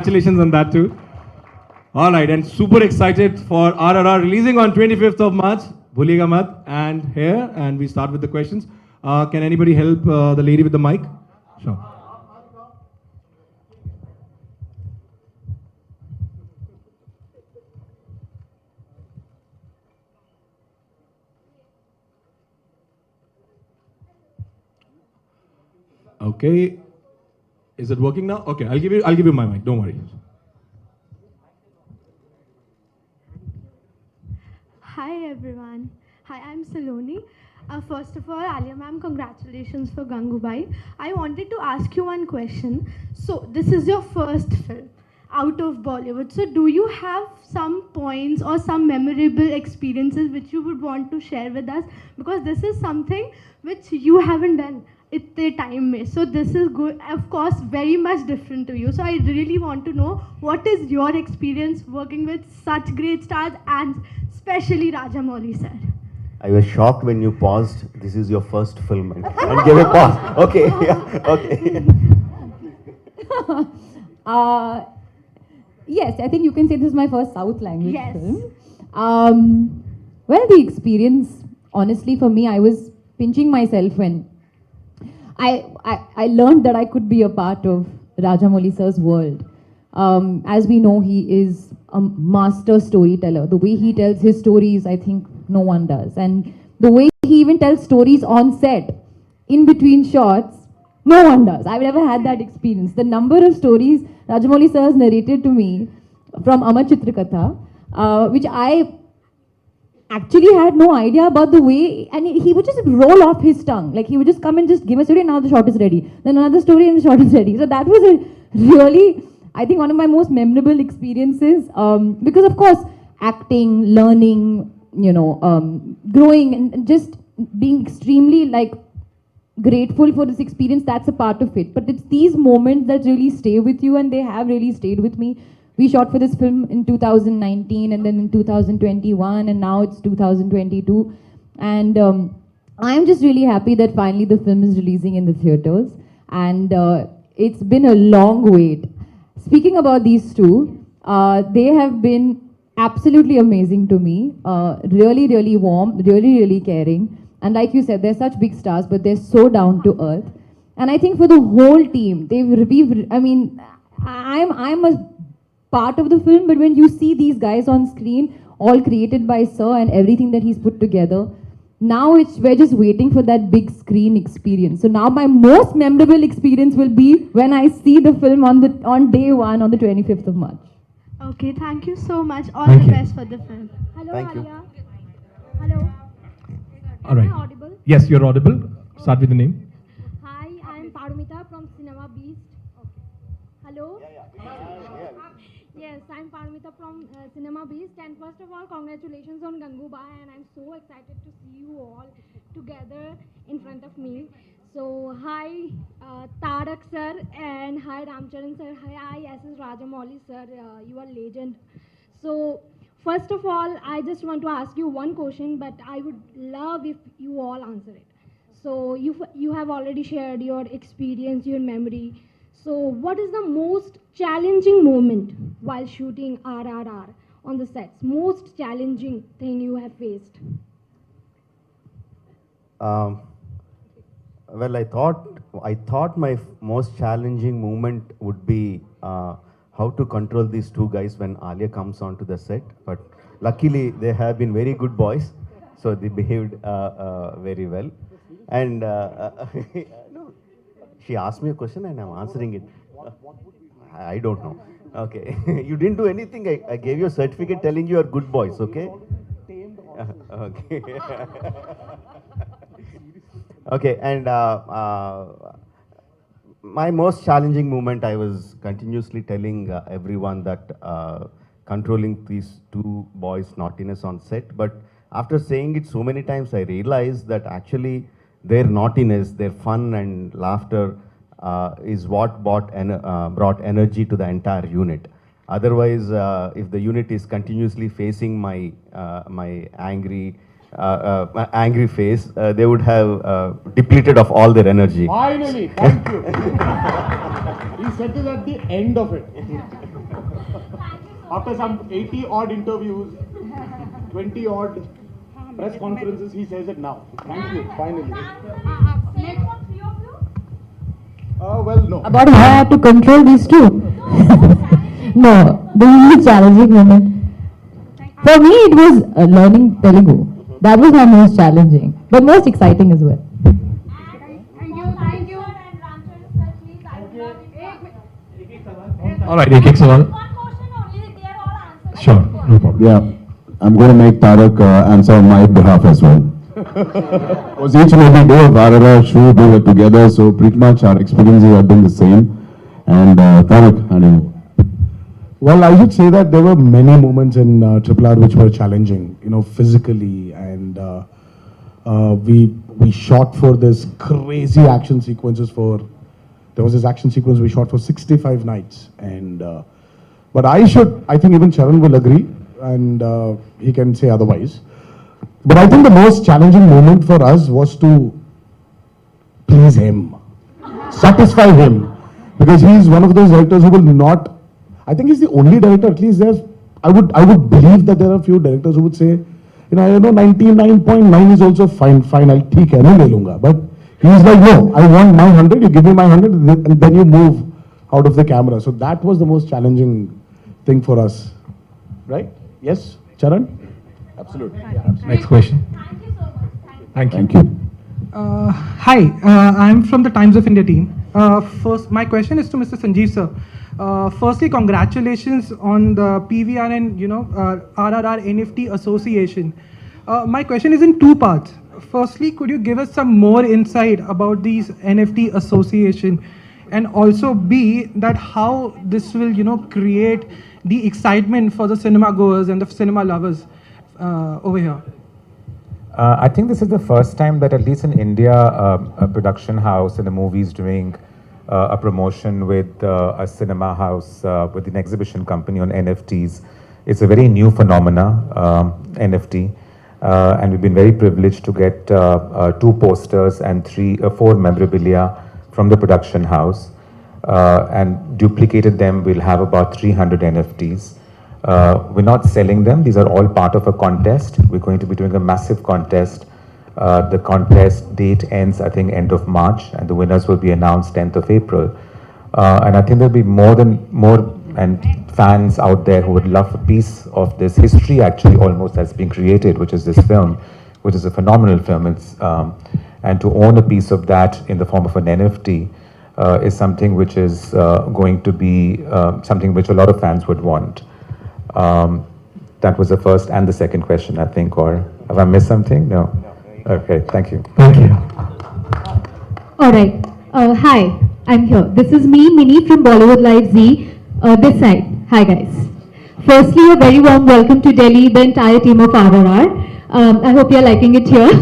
Congratulations on that too. All right, and super excited for RRR releasing on 25th of March. Bhuliega mat. And here, and we start with the questions. Can anybody help the lady with the mic? Sure. Okay. Is it working now? Okay, I'll give you my mic. Don't worry. Hi everyone. Hi, I'm Saloni. First of all, Alia ma'am, congratulations for Gangubai. I wanted to ask you one question. So, this is your first film out of Bollywood. So, do you have some points or some memorable experiences which you would want to share with us? Because this is something which you haven't done. Itne time mein. So this is good, of course, very much different to you. So I really want to know what is your experience working with such great stars and especially Rajamouli sir. I was shocked when you paused. This is your first film and gave a pause. Okay, yeah, okay. Yes, I think you can say this is my first South language Yes. film. Well, the experience, honestly, for me, I was pinching myself when I learned that I could be a part of Rajamouli sir's world. As we know, he is a master storyteller. The way he tells his stories, I think no one does. And the way he even tells stories on set, in between shots, no one does. I've never had that experience. The number of stories Rajamouli sir has narrated to me from Amar Chitrakatha, which I actually had no idea about the way, and he would just roll off his tongue. Like he would just come and just give a story, and now the shot is ready. Then another story, and the shot is ready. So that was a really, I think, one of my most memorable experiences. Because of course, acting, learning, growing, and just being extremely grateful for this experience. That's a part of it. But it's these moments that really stay with you, and they have really stayed with me. We shot for this film in 2019 and then in 2021 and now it's 2022. And I'm just really happy that finally the film is releasing in the theatres. And it's been a long wait. Speaking about these two, they have been absolutely amazing to me. Really, really warm, really, really caring. And like you said, they're such big stars, but they're so down to earth. And I think for the whole team, I'm a part of the film, but when you see these guys on screen, all created by Sir and everything that he's put together, now we're just waiting for that big screen experience. So now my most memorable experience will be when I see the film on day one, on the 25th of March. Okay, thank you so much. All Thank the you. best for the film. Hello, Thank you. Alia. Hello. All right. Am I audible? Yes, you're audible. Start with the name. Hi, I'm Parmita from Cinema Beast. Okay. Hello? Yes, I'm Parmita from Cinema Beast, and first of all, congratulations on Gangubai, and I'm so excited to see you all together in front of me. So, hi Tarak sir, and hi Charan sir, hi SS Rajamouli sir, you are legend. So, first of all, I just want to ask you one question, but I would love if you all answer it. So, you have already shared your experience, your memory. So, what is the most challenging moment while shooting RRR on the sets? Most challenging thing you have faced? Well, I thought my most challenging moment would be how to control these two guys when Alia comes onto the set. But luckily, they have been very good boys, so they behaved very well. And no, she asked me a question and I'm answering it. I don't know. Okay, you didn't do anything. I gave you a certificate telling you are good boys. Okay. Okay. Okay, and my most challenging moment, I was continuously telling everyone that controlling these two boys' naughtiness on set. But after saying it so many times, I realized that actually their naughtiness, their fun and laughter is what brought energy to the entire unit. Otherwise, if the unit is continuously facing my angry face, they would have depleted of all their energy. Finally, thank you. He said it at the end of it. After some 80 odd interviews, 20 odd press conferences, he says it now. Thank you, finally. Well, no. About how I had to control these two. No, this is a challenging moment. For me, it was learning Telugu. That was my most challenging, but most exciting as well. All right, एक सवाल. Sure, no problem. Yeah, I'm going to make Tarak answer on my behalf as well. Because each and every day of RRR shoot, we were together, so pretty much our experiences have been the same. And Tarak, I know. Well, I should say that there were many moments in RRR which were challenging, physically, and we shot for this crazy action sequences there was this action sequence we shot for 65 nights, and but I think even Charan will agree, and he can say otherwise. But I think the most challenging moment for us was to please him, satisfy him, because he is one of those directors who will not. I think he's the only director, at least there's, I would believe that there are a few directors who would say, 99.9 is also fine, I'll take it, le lunga. But he's like, no, I want my 100, you give me my 100, and then you move out of the camera. So that was the most challenging thing for us. Right? Yes, Charan? Absolutely. Yeah, absolutely. Next question. Thank you. Thank you. Hi, I'm from the Times of India team. First, my question is to Mr. Sanjeev sir. Firstly, congratulations on the PVR and RRR NFT Association. My question is in two parts. Firstly, could you give us some more insight about these NFT Association, and also B, that how this will create the excitement for the cinema goers and the cinema lovers over here? I think this is the first time that at least in India, a production house and a movie is doing a promotion with a cinema house, with an exhibition company on NFTs. It's a very new phenomena, NFT, and we've been very privileged to get 2 posters and 4 memorabilia from the production house, and duplicated them. We'll have about 300 NFTs. We're not selling them. These are all part of a contest. We're going to be doing a massive contest. The contest date ends, I think, end of March, and the winners will be announced 10th of April. And I think there'll be more and fans out there who would love a piece of this history, actually, almost that's been created, which is this film, which is a phenomenal film. It's, and to own a piece of that in the form of an NFT is something which is going to be something which a lot of fans would want. That was the first and the second question, I think, or have I missed something? No. Okay, thank you. Thank you. All right. Hi, I'm here. This is me, Minnie from Bollywood Live Z. This side. Hi, guys. Firstly, a very warm welcome to Delhi, the entire team of RRR. I hope you're liking it here.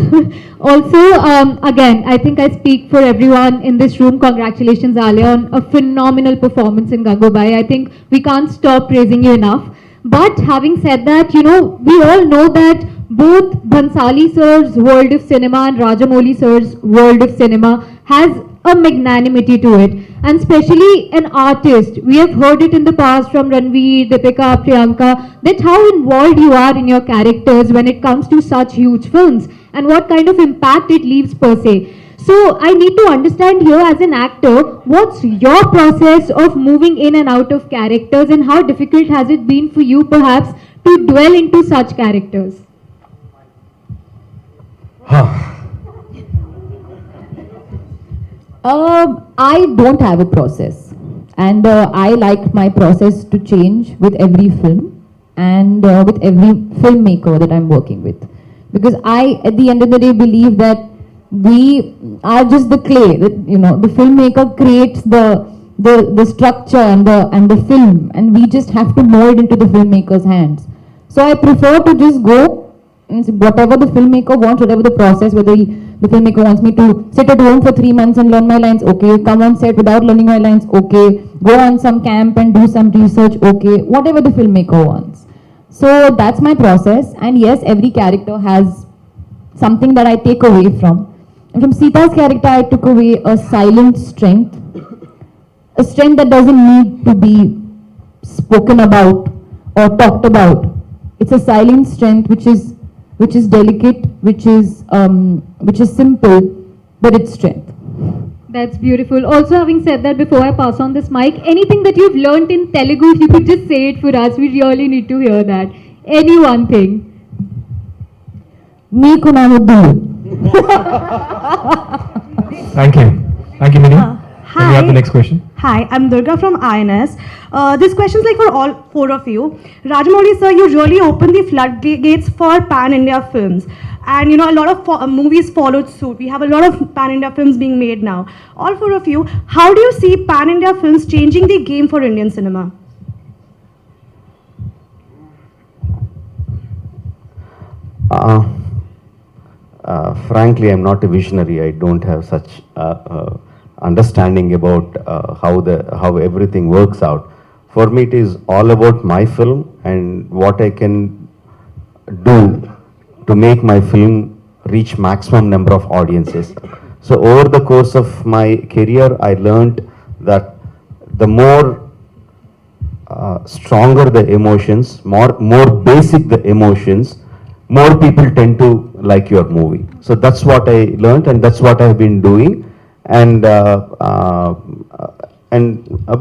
Also, again, I think I speak for everyone in this room. Congratulations, Alia, on a phenomenal performance in Gangubai. I think we can't stop praising you enough. But having said that, we all know that both Bhansali sir's world of cinema and Rajamouli sir's world of cinema has a magnanimity to it. And especially an artist, we have heard it in the past from Ranveer, Deepika, Priyanka, that how involved you are in your characters when it comes to such huge films and what kind of impact it leaves per se. So I need to understand here as an actor, what's your process of moving in and out of characters, and how difficult has it been for you perhaps to dwell into such characters? I don't have a process, and I like my process to change with every film and with every filmmaker that I'm working with, because I, at the end of the day, believe that we are just the clay. That, the filmmaker creates the structure and the film, and we just have to mold into the filmmaker's hands. So I prefer to just go and whatever the filmmaker wants, whatever the process, whether the filmmaker wants me to sit at home for 3 months and learn my lines, okay. Come on set without learning my lines, okay. Go on some camp and do some research, okay. Whatever the filmmaker wants. So that's my process, and yes, every character has something that I take away from. And from Sita's character, I took away a silent strength, a strength that doesn't need to be spoken about or talked about. It's a silent strength which is delicate, which is simple, but it's strength. That's beautiful. Also, having said that, before I pass on this mic, anything that you've learnt in Telugu, if you could just say it for us, we really need to hear that. Any one thing. Meeku na muddulu. Thank you. Thank you, Mini. Can we have the next question? Hi, I'm Durga from INS. This question is like for all four of you. Rajamouli sir, you really opened the floodgates for pan-India films. And a lot of movies followed suit. We have a lot of pan-India films being made now. All four of you, how do you see pan-India films changing the game for Indian cinema? Frankly, I'm not a visionary. I don't have such understanding about how everything works out. For me, it is all about my film and what I can do to make my film reach maximum number of audiences. So over the course of my career, I learned that the more stronger the emotions, more basic the emotions, more people tend to like your movie. So that's what I learned, and that's what I've been doing. And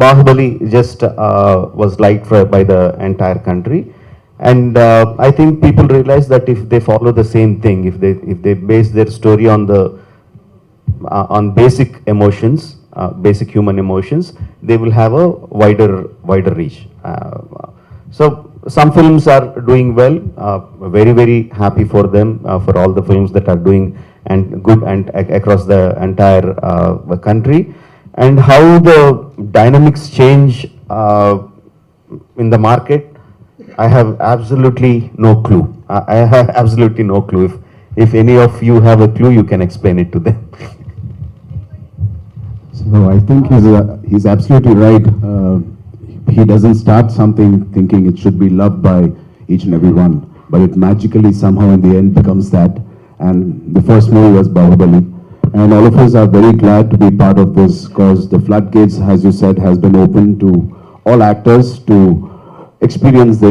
Bahubali just was liked by the entire country. And I think people realize that if they follow the same thing, if they base their story on basic emotions, basic human emotions, they will have a wider reach. So some films are doing well. Very, very happy for them, for all the films that are doing and good and across the entire country. And how the dynamics change in the market, I have absolutely no clue. I have absolutely no clue. If any of you have a clue, you can explain it to them. So I think he's absolutely right. He doesn't start something thinking it should be loved by each and every one, but it magically somehow in the end becomes that. And the first movie was Bahubali. And all of us are very glad to be part of this, because the floodgates, as you said, has been open to all actors to experience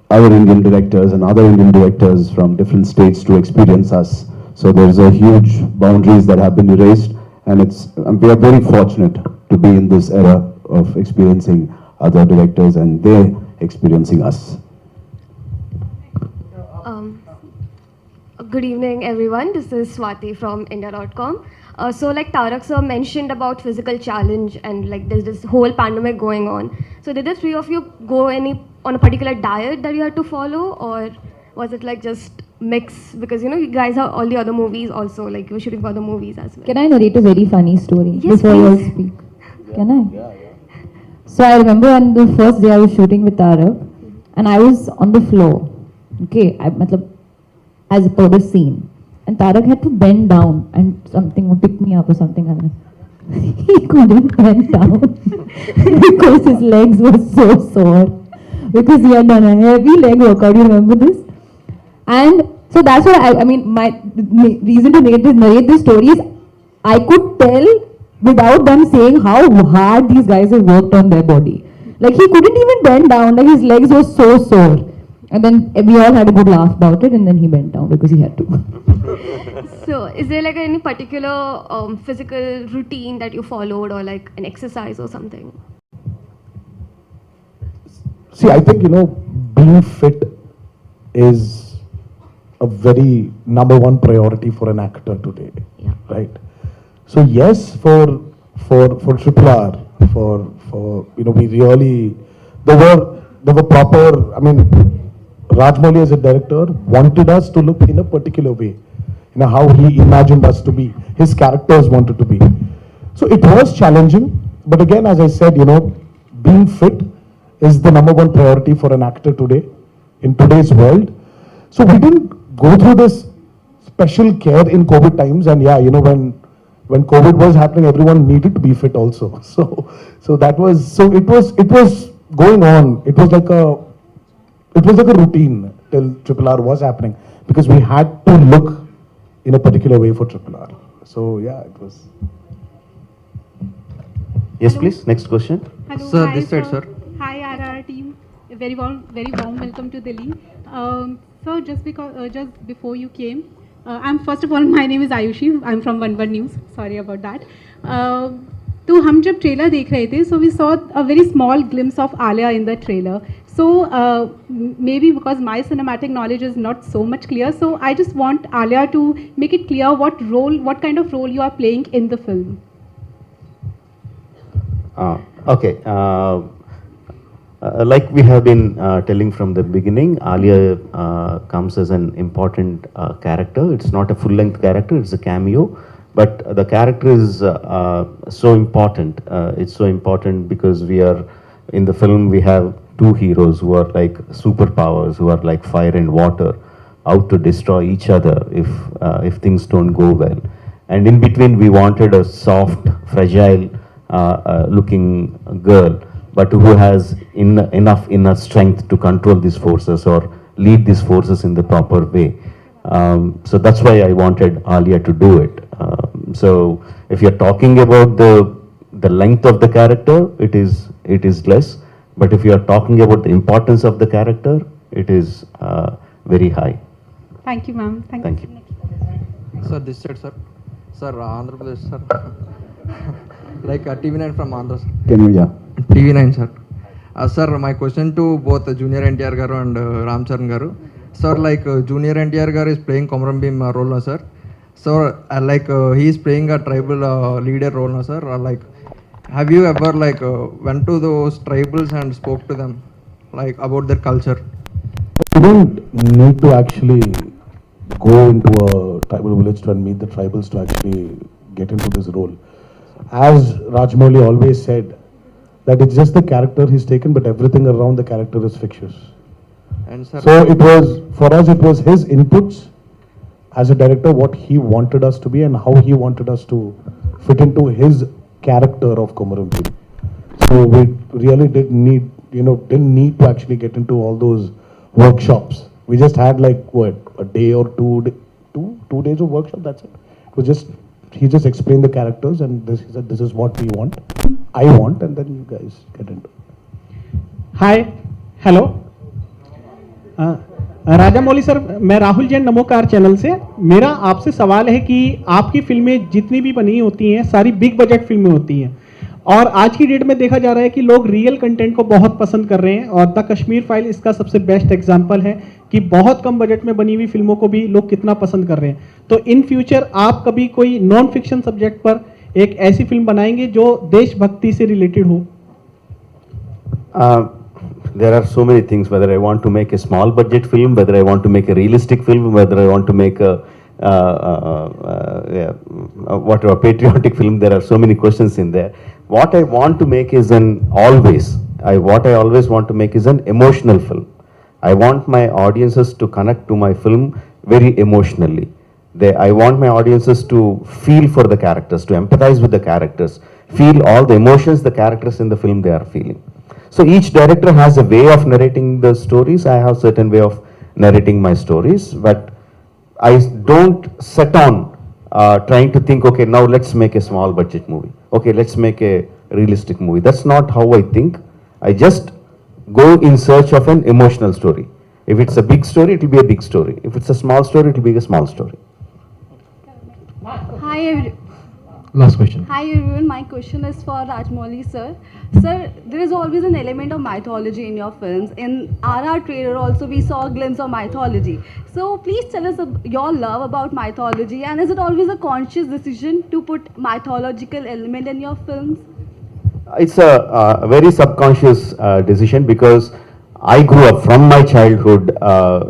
our Indian directors and other Indian directors from different states to experience us. So there's a huge boundaries that have been erased, and we are very fortunate to be in this era of experiencing other directors and they're experiencing us. Good evening, everyone. This is Swati from India.com. So like Tarak sir mentioned about physical challenge and like there's this whole pandemic going on. So did the three of you go on a particular diet that you had to follow, or was it like just mix? Because you guys have all the other movies also, like you were shooting for other movies as well. Can I narrate a very funny story before you all speak? Can I? Yeah. So I remember on the first day I was shooting with Tarak and I was on the floor. Okay, as per the scene. And Tarak had to bend down and something would pick me up or something like that. He couldn't bend down because his legs were so sore. Because he had done a heavy leg workout, you remember this? And so that's what my reason to narrate this story is I could tell without them saying how hard these guys have worked on their body. Like he couldn't even bend down, like his legs were so sore. And then we all had a good laugh about it, and then he bent down because he had to. So is there like any particular physical routine that you followed, or like an exercise or something? See, I think, being fit is a very #1 priority for an actor today. Yeah. Right? So yes, for RRR, we really, there were proper, Rajamouli as a director wanted us to look in a particular way, how he imagined us to be, his characters wanted to be. So it was challenging, but again, as I said, being fit is the #1 priority for an actor today, in today's world. So we didn't go through this special care in COVID times, and when COVID was happening, everyone needed to be fit also. So it was going on. It was like a routine till RRR was happening, because we had to look in a particular way for RRR. So yeah, it was. Yes, please. Next question. Hello, Sir, hi, this side, sir. Hi, RRR team. A very warm welcome to Delhi. So just before you came, I'm first of all, my name is Ayushi. I'm from One News. Sorry about that. तो हम जब trailer देख रहे थे, so we saw a very small glimpse of Alia in the trailer. So maybe because my cinematic knowledge is not so much clear, so I just want Alia to make it clear what kind of role you are playing in the film. Okay. Like we have been telling from the beginning, Alia comes as an important character. It's not a full-length character, it's a cameo. But the character is so important. It's so important because we are, in the film, we have two heroes who are like superpowers, who are like fire and water, out to destroy each other if things don't go well. And in between, we wanted a soft, fragile looking girl, but who has enough inner strength to control these forces or lead these forces in the proper way. So that's why I wanted Alia to do it. So if you're talking about the length of the character, it is less. But if you are talking about the importance of the character, it is very high. Thank you, ma'am. Thank you. Sir, this side, sir. Sir, Andhra Pradesh, sir. Like TV9 from Andhra, sir. Can you, yeah. TV9, sir. Sir, my question to both Junior NTR garu and Ram Charan garu. Sir, like Junior NTR garu is playing Komaram Bhim role, no, sir. So, like he is playing a tribal leader role, no, sir. Like, have you ever like went to those tribals and spoke to them, like about their culture? You don't need to actually go into a tribal village to meet the tribals to actually get into this role. As Rajamouli always said, that it's just the character he's taken, but everything around the character is fictitious. And sir, so it was, for us, it was his inputs as a director, what he wanted us to be and how he wanted us to fit into his character of Komaram Bhim. So we really didn't need to actually get into all those workshops. We just had like what, a day or two days of workshop. That's it. It was just, he just explained the characters and he said this is what we want, I want, and then you guys get into it. Hi, hello. Rajamouli sir, मैं Rahul Jain Namokar channel से। मेरा आपसे सवाल है कि आपकी फिल्में जितनी भी बनी होती हैं सारी बिग बजट फिल्में होती हैं, और आज की डेट में देखा जा रहा है कि लोग रियल कंटेंट को बहुत पसंद कर रहे हैं, और द कश्मीर फाइल इसका सबसे बेस्ट एग्जांपल है कि बहुत कम बजट में बनी हुई फिल्मों को भी लोग कितना पसंद कर रहे हैं। तो इन फ्यूचर आप कभी कोई नॉन फिक्शन सब्जेक्ट पर एक ऐसी फिल्म बनाएंगे जो देशभक्ति से रिलेटेड हो? There are so many things, whether I want to make a small budget film, whether I want to make a realistic film, whether I want to make a whatever patriotic film. There are so many questions in there. What I want to make is what I always want to make is an emotional film. I want my audiences to connect to my film very emotionally. I want my audiences to feel for the characters, to empathize with the characters, feel all the emotions the characters in the film they are feeling. So each director has a way of narrating the stories. I have a certain way of narrating my stories, but I don't set on trying to think, okay, now let's make a small budget movie. Okay, let's make a realistic movie. That's not how I think. I just go in search of an emotional story. If it's a big story, it will be a big story. If it's a small story, it will be a small story. Last question. Hi everyone, my question is for Rajamouli sir. Sir, there is always an element of mythology in your films. In RRR trailer also we saw a glimpse of mythology. So please tell us your love about mythology, and is it always a conscious decision to put mythological element in your films? It's a very subconscious decision, because I grew up from my childhood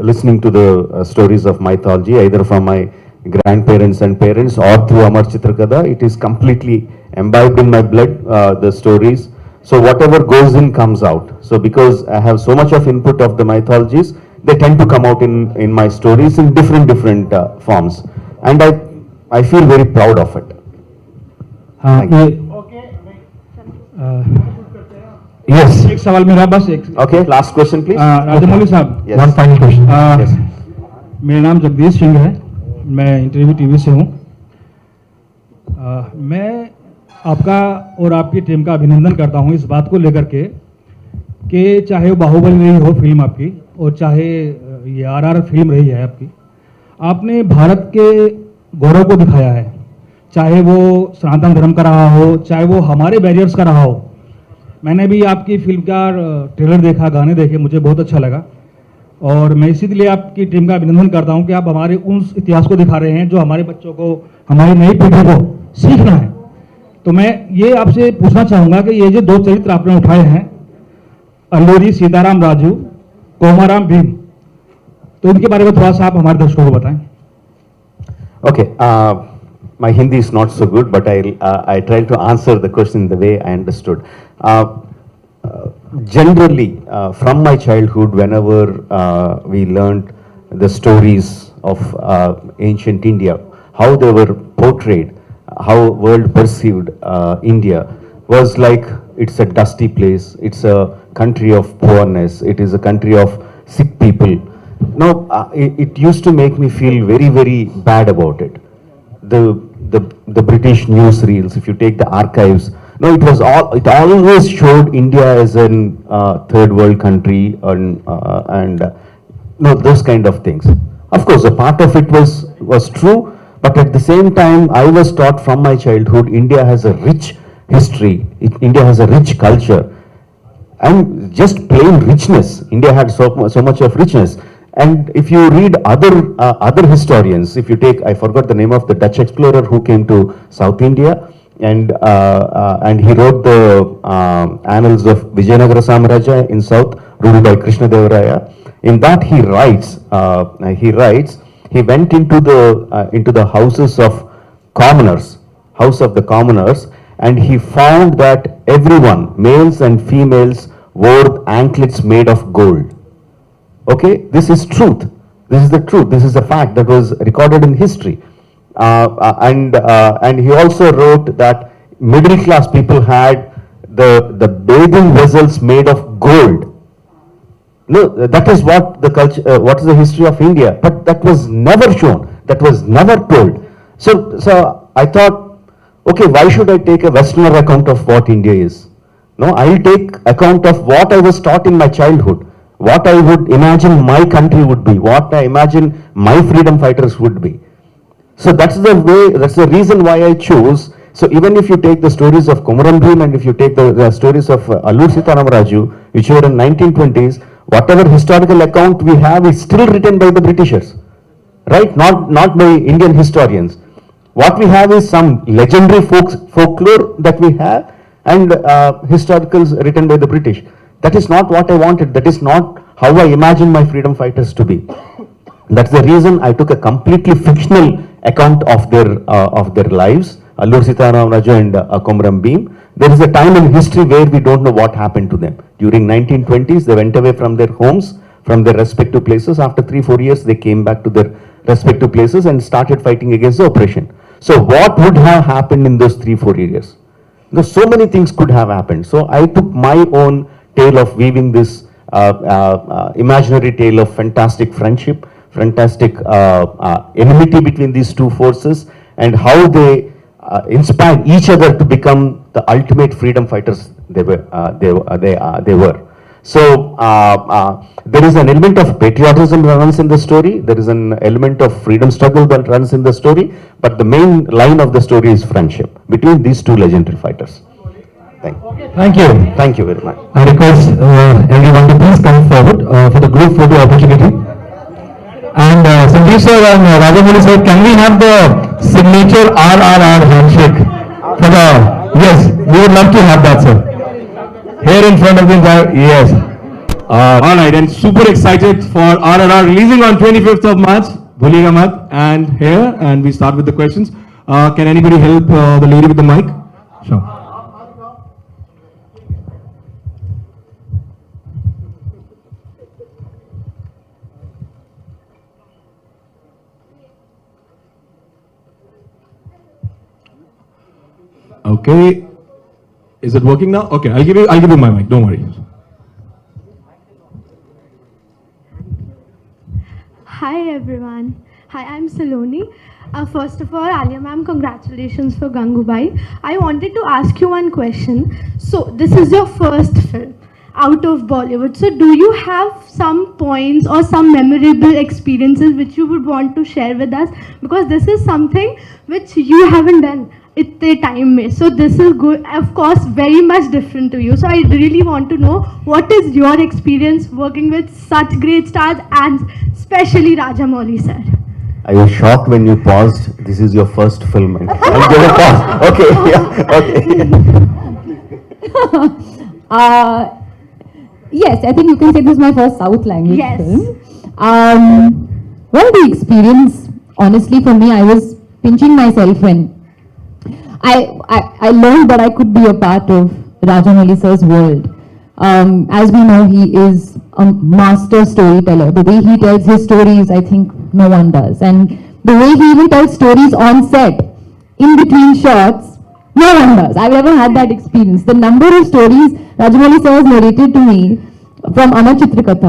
listening to the stories of mythology, either from my grandparents and parents or through Amar Chitrakada. It is completely imbibed in my blood, the stories. So whatever goes in comes out. So because I have so much of input of the mythologies, they tend to come out in my stories in different forms. And I feel very proud of it. Thank you. Yes. एक सवाल मेरा बस एक. Okay, last question please. Rajamouli साहब, Yes. one final question. Yes. मेरा नाम जगदीश सिंह है, मैं इंटरव्यू टीवी से हूँ। मैं आपका और आपकी टीम का अभिनंदन करता हूँ इस बात को लेकर के कि चाहे वो बाहुबली रही हो फिल्म आपकी और चाहे ये RRR फिल्म रही है आपकी, आपने भारत के गौरव को दिखाया है, चाहे वो सनातन धर्म का रहा हो, चाहे वो हमारे बैरियर्स का रहा हो। मैंने भी आपकी फिल्म का ट्रेलर देखा, गाने देखे, मुझे बहुत अच्छा लगा और मैं इसीलिए आपकी टीम का अभिनंदन करता हूं कि आप हमारे उस इतिहास को दिखा रहे हैं जो हमारे बच्चों को, हमारी नई पीढ़ी को सीखना है। तो मैं ये आपसे पूछना चाहूँगा कि ये जो 2 चरित्र आपने उठाए हैं, अल्लूरी सीताराम राजू, कोमाराम भीम, तो इनके बारे में थोड़ा सा आप हमारे दर्शकों को बताएं। Okay, my Hindi is not so good, but I tried to answer the question the way I understood. Generally, from my childhood, whenever we learned the stories of ancient India, how they were portrayed, how world perceived India, was like it's a dusty place, it's a country of poorness, it is a country of sick people. No, it used to make me feel very, very bad about it. The British newsreels, if you take the archives, no, it always showed India as a third world country and no, those kind of things. Of course, a part of it was true, but at the same time, I was taught from my childhood, India has a rich history, India has a rich culture, and just plain richness. India had so much of richness. And if you read other historians, if you take, I forgot the name of the Dutch explorer who came to South India, and he wrote the annals of Vijayanagara Samarajya in South, ruled by Krishna Devaraya. In that he writes, he went into the houses of commoners, house of the commoners, and he found that everyone, males and females, wore anklets made of gold. Okay, this is truth. This is the truth. This is a fact that was recorded in history. And he also wrote that middle class people had the bathing vessels made of gold. No, that is what the culture, what is the history of India. But that was never shown. That was never told. So I thought, okay, why should I take a Westerner account of what India is? No, I'll take account of what I was taught in my childhood. What I would imagine my country would be, what I imagine my freedom fighters would be. So that's the reason why I chose. So even if you take the stories of Komaram Bhim and if you take the stories of Allur Sitaram Raju, which were in 1920s, whatever historical account we have is still written by the Britishers, right? Not by Indian historians. What we have is some legendary folklore that we have and historicals written by the British. That is not what I wanted. That is not how I imagined my freedom fighters to be. That's the reason I took a completely fictional account of their lives, Allur Sitaram Raju and Komaram Bhim. There is a time in history where we don't know what happened to them. During 1920s, they went away from their homes, from their respective places. After 3-4 years, they came back to their respective places and started fighting against the oppression. So what would have happened in those 3-4 years? Because so many things could have happened. So I took my own tale of weaving this imaginary tale of fantastic friendship, fantastic enmity between these two forces, and how they inspired each other to become the ultimate freedom fighters they were. So there is an element of patriotism that runs in the story. There is an element of freedom struggle that runs in the story. But the main line of the story is friendship between these two legendary fighters. Thank you. Thank you very much. I request everyone to please come forward for the group photo opportunity. And Sanjeev sir and Rajamouli sir, can we have the signature RRR handshake? Yes, we would love to have that, sir. Here in front of the entire, yes. Alright, and super excited for RRR releasing on 25th of March, Bhuliga Mat, and here, and we start with the questions. Can anybody help the lady with the mic? Sure. Okay, is it working now? Okay, I'll give you my mic. Don't worry. Hi everyone. Hi, I'm Saloni. First of all, Alia ma'am, congratulations for Gangubai. I wanted to ask you one question. So, this is your first film. out of Bollywood. So do you have some points or some memorable experiences which you would want to share with us? Because this is something which you haven't done itne time mein. So this is good, of course, very much different to you. So I really want to know what is your experience working with such great stars and especially Rajamouli sir. I was shocked when you paused. This is your first film. And I'll give a pause. Okay, yeah, okay. Yes, I think you can say this is my first South language Yes. film. Well, the experience, honestly, for me, I was pinching myself when I learned that I could be a part of Rajamouli sir's world. As we know, he is a master storyteller. The way he tells his stories, I think no one does. And the way he even tells stories on set, in between shots, no one does. I've never had that experience. The number of stories Rajamouli sir has narrated to me from Amar Chitrakatha